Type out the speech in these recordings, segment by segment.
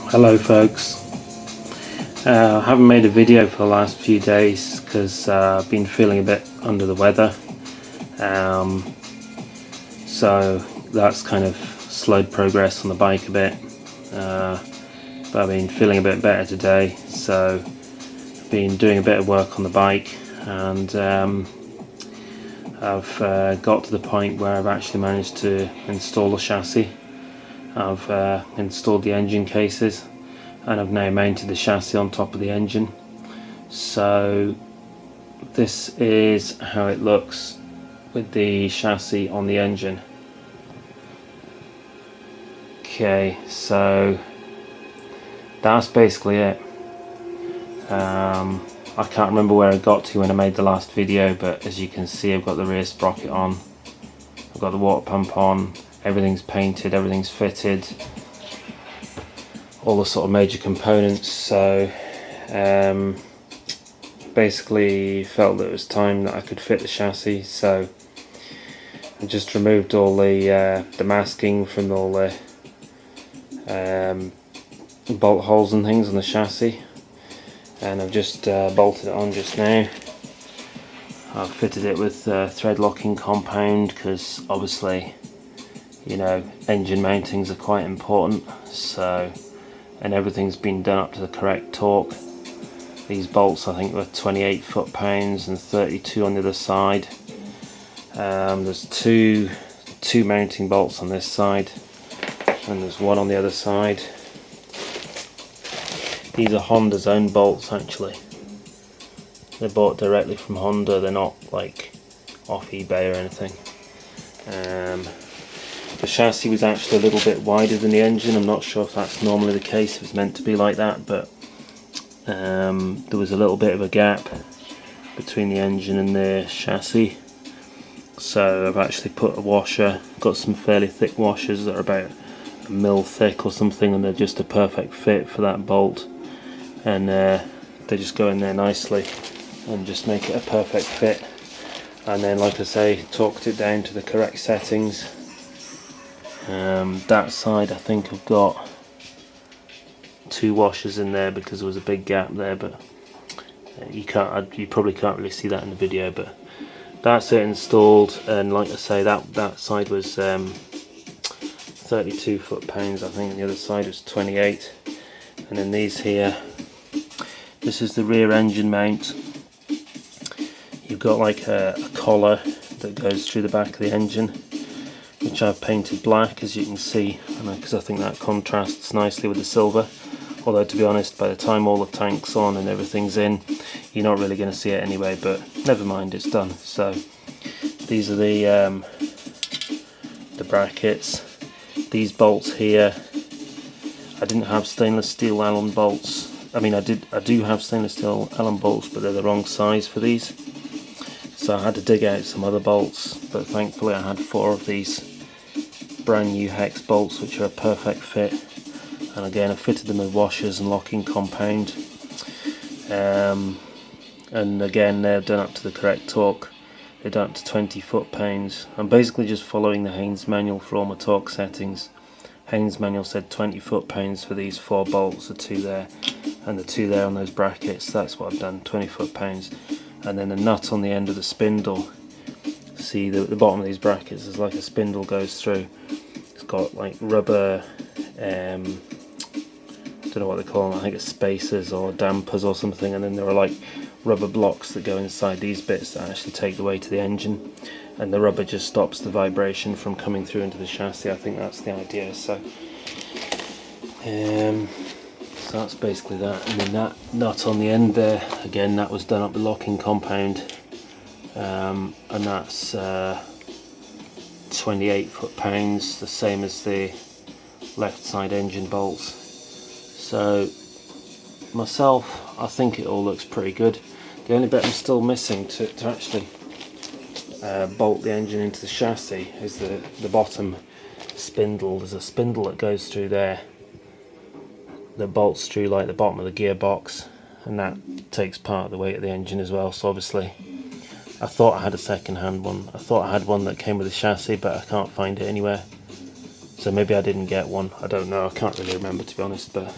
Hello folks, I haven't made a video for the last few days because I've been feeling a bit under the weather, so that's kind of slowed progress on the bike a bit, but I've been feeling a bit better today, so I've been doing a bit of work on the bike, and I've got to the point where I've actually managed to install the chassis. I've installed the engine cases, and I've now mounted the chassis on top of the engine. So this is how it looks with the chassis on the engine. Okay, so that's basically it. I can't remember where I got to when I made the last video, but as you can see, I've got the rear sprocket on, I've got the water pump on, everything's painted, everything's fitted, all the sort of major components. So basically felt that it was time that I could fit the chassis, so I just removed all the masking from all the bolt holes and things on the chassis, and I've just bolted it on just now. I've fitted it with thread locking compound because obviously, you know, engine mountings are quite important, so, and everything's been done up to the correct torque. These bolts I think were 28 foot-pounds and 32 on the other side. There's two mounting bolts on this side and there's one on the other side. These are Honda's own bolts actually. They're bought directly from Honda, they're not like off eBay or anything. The chassis was actually a little bit wider than the engine. I'm not sure if that's normally the case, if it's meant to be like that, but there was a little bit of a gap between the engine and the chassis. So I've actually put a washer, got some fairly thick washers that are about a mil thick or something, and they're just a perfect fit for that bolt. And they just go in there nicely and just make it a perfect fit. And then, like I say, torqued it down to the correct settings. That side I think I've got 2 washers in there because there was a big gap there, but you probably can't really see that in the video, but that's it installed. And like I say, that side was 32 foot-pounds I think, and the other side was 28. And then these here, this is the rear engine mount. You've got like a collar that goes through the back of the engine, which I've painted black, as you can see, because I think that contrasts nicely with the silver. Although, to be honest, by the time all the tank's on and everything's in, you're not really going to see it anyway, but never mind, it's done. So these are the brackets. These bolts here, I didn't have stainless steel Allen bolts. I mean, I do have stainless steel Allen bolts, but they're the wrong size for these. So I had to dig out some other bolts, but thankfully I had 4 of these brand new hex bolts, which are a perfect fit. And again, I fitted them with washers and locking compound. And again, they're done up to the correct torque. They're done up to 20 foot-pounds. I'm basically just following the Haynes manual for all my torque settings. Haynes manual said 20 foot-pounds for these 4 bolts, the 2 there and the 2 there on those brackets. That's what I've done, 20 foot-pounds. And then the nut on the end of the spindle, see the bottom of these brackets, there's like a spindle goes through. It's got like rubber, I don't know what they call them, I think it's spacers or dampers or something, and then there are like rubber blocks that go inside these bits that actually take the weight to the engine, and the rubber just stops the vibration from coming through into the chassis. I think that's the idea. So so that's basically that. And then that nut on the end there, again, that was done up with locking compound, and that's 28 foot-pounds, the same as the left side engine bolts. So myself, I think it all looks pretty good. The only bit I'm still missing to actually bolt the engine into the chassis is the bottom spindle. There's a spindle that goes through there that bolts through like the bottom of the gearbox, and that takes part of the weight of the engine as well. So obviously I thought I had a second-hand one. I thought I had one that came with a chassis, but I can't find it anywhere. So maybe I didn't get one. I don't know. I can't really remember, to be honest. But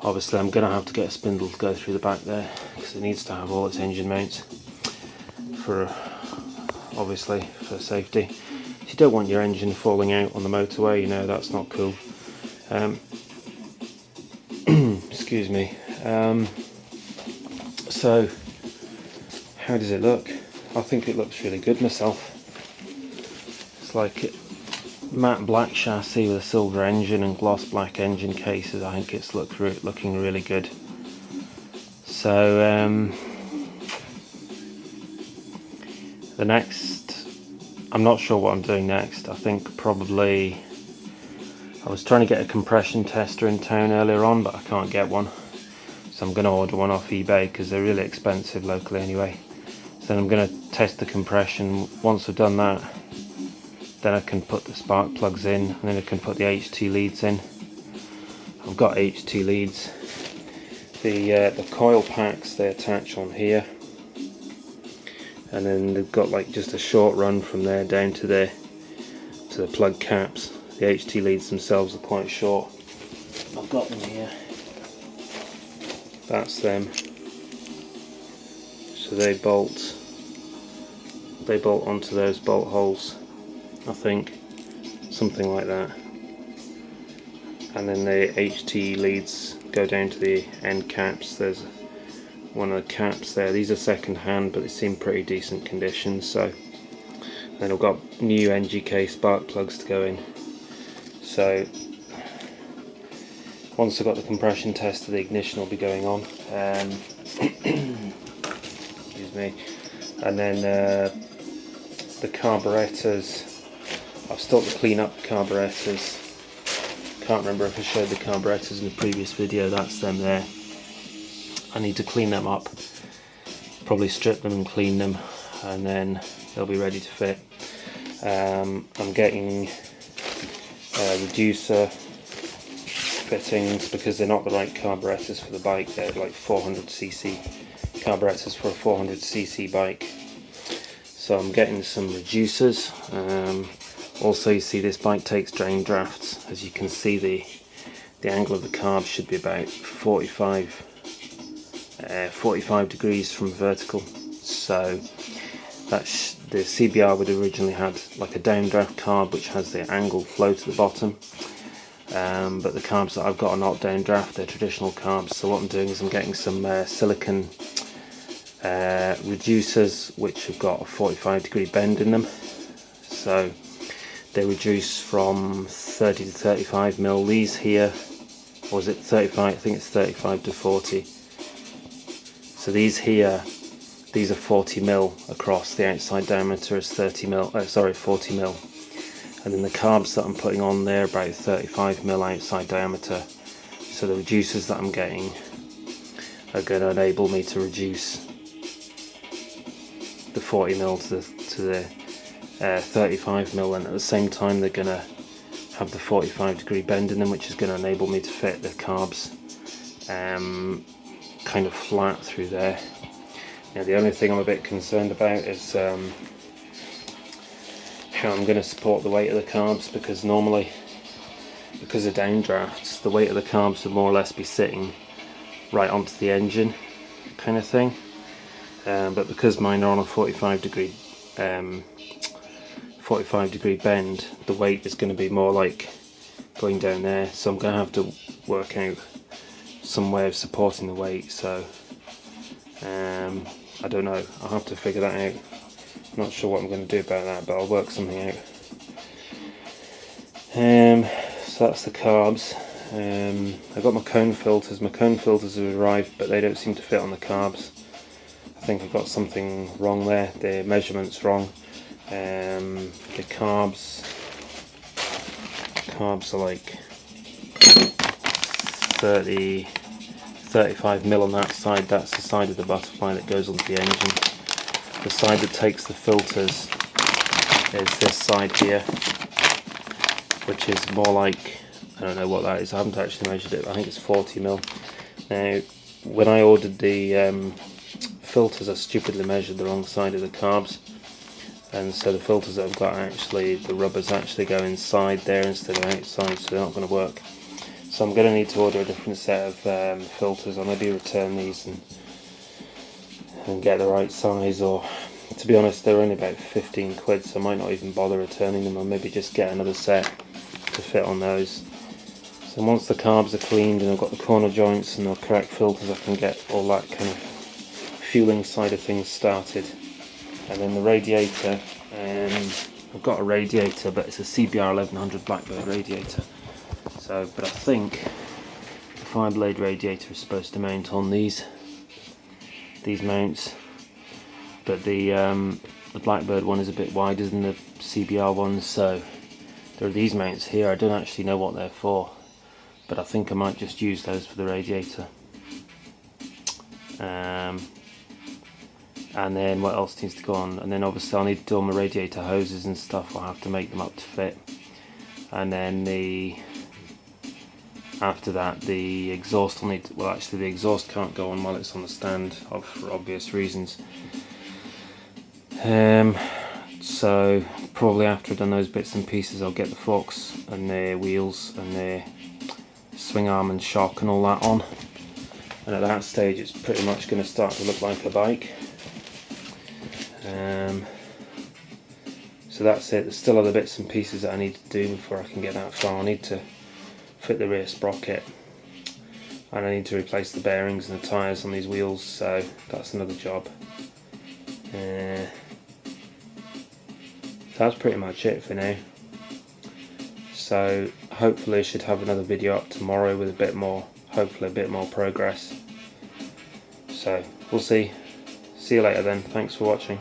Obviously I'm going to have to get a spindle to go through the back there because it needs to have all its engine mounts for, obviously, for safety. You don't want your engine falling out on the motorway, you know, that's not cool. Excuse me. So how does it look? I think it looks really good myself. It's like matte black chassis with a silver engine and gloss black engine cases. I think it's looking really good. So the next, I'm not sure what I'm doing next. I think probably, I was trying to get a compression tester in town earlier on, but I can't get one. So I'm going to order one off eBay because they're really expensive locally anyway. So then I'm going to test the compression. Once I've done that, then I can put the spark plugs in, and then I can put the HT leads in. I've got HT leads. The coil packs, they attach on here, and then they've got like just a short run from there down to the plug caps. The HT leads themselves are quite short. I've got them here. That's them. So they bolt onto those bolt holes, I think, something like that. And then the HT leads go down to the end caps. There's one of the caps there. These are second hand, but they seem pretty decent condition. So then I've got new NGK spark plugs to go in. So once I've got the compression tested, the ignition will be going on. Excuse me. And then the carburetors, I've still got to clean up the carburetors. Can't remember if I showed the carburetors in the previous video. That's them there. I need to clean them up, probably strip them and clean them, and then they'll be ready to fit. I'm getting reducer fittings because they're not the right carburetors for the bike. They're like 400cc carburetors for a 400cc bike. So I'm getting some reducers. Also, you see this bike takes drain drafts. As you can see, the angle of the carb should be about 45 degrees from vertical. So that's the CBR would originally had like a downdraft carb which has the angle flow to the bottom, but the carbs that I've got are not downdraft, they're traditional carbs. So what I'm doing is I'm getting some silicon reducers which have got a 45-degree bend in them. So they reduce from 30 to 35 mil. These here, or is it 35? I think it's 35 to 40. So these here, these are 40 mil across. The outside diameter is 40 mil. And then the carbs that I'm putting on there are about 35 mil outside diameter. So the reducers that I'm getting are going to enable me to reduce the 40 mil to the 35 mil, and at the same time they're going to have the 45-degree bend in them, which is going to enable me to fit the carbs kind of flat through there. Now the only thing I'm a bit concerned about is how I'm going to support the weight of the carbs, because normally, because of downdrafts, the weight of the carbs would more or less be sitting right onto the engine kind of thing, but because mine are on a 45-degree bend, the weight is going to be more like going down there, so I'm going to have to work out some way of supporting the weight. So I don't know, I'll have to figure that out. I'm not sure what I'm going to do about that, but I'll work something out. So that's the carbs. I've got my cone filters. My cone filters have arrived, but they don't seem to fit on the carbs. I think I've got something wrong there, the measurement's wrong. The carbs are like 35 mil on that side. That's the side of the butterfly that goes onto the engine. The side that takes the filters is this side here, which is more like, I don't know what that is, I haven't actually measured it, but I think it's 40 mil. Now when I ordered the filters, I stupidly measured the wrong side of the carbs, and so the filters that I've got, actually the rubbers actually go inside there instead of outside, so they're not going to work. So I'm going to need to order a different set of filters, or maybe return these and get the right size, or to be honest they're only about 15 quid, so I might not even bother returning them, or maybe just get another set to fit on those. So once the carbs are cleaned and I've got the corner joints and the correct filters, I can get all that kind of fueling side of things started. And then the radiator, I've got a radiator, but it's a CBR900RR Blackbird radiator. So, but I think the 5-blade radiator is supposed to mount on these mounts, but the Blackbird one is a bit wider than the CBR ones, so there are these mounts here. I don't actually know what they're for, but I think I might just use those for the radiator. And then what else needs to go on? And then obviously I'll need to do all my radiator hoses and stuff. I'll have to make them up to fit. And then after that the exhaust will need to, well actually the exhaust can't go on while it's on the stand for obvious reasons. So probably after I've done those bits and pieces, I'll get the forks and the wheels and the swing arm and shock and all that on. And at that stage it's pretty much going to start to look like a bike. So that's it. There's still other bits and pieces that I need to do before I can get that far. I need to fit the rear sprocket, and I need to replace the bearings and the tyres on these wheels, so that's another job. So that's pretty much it for now. So hopefully I should have another video up tomorrow with hopefully a bit more progress. So we'll see. See you later then. Thanks for watching.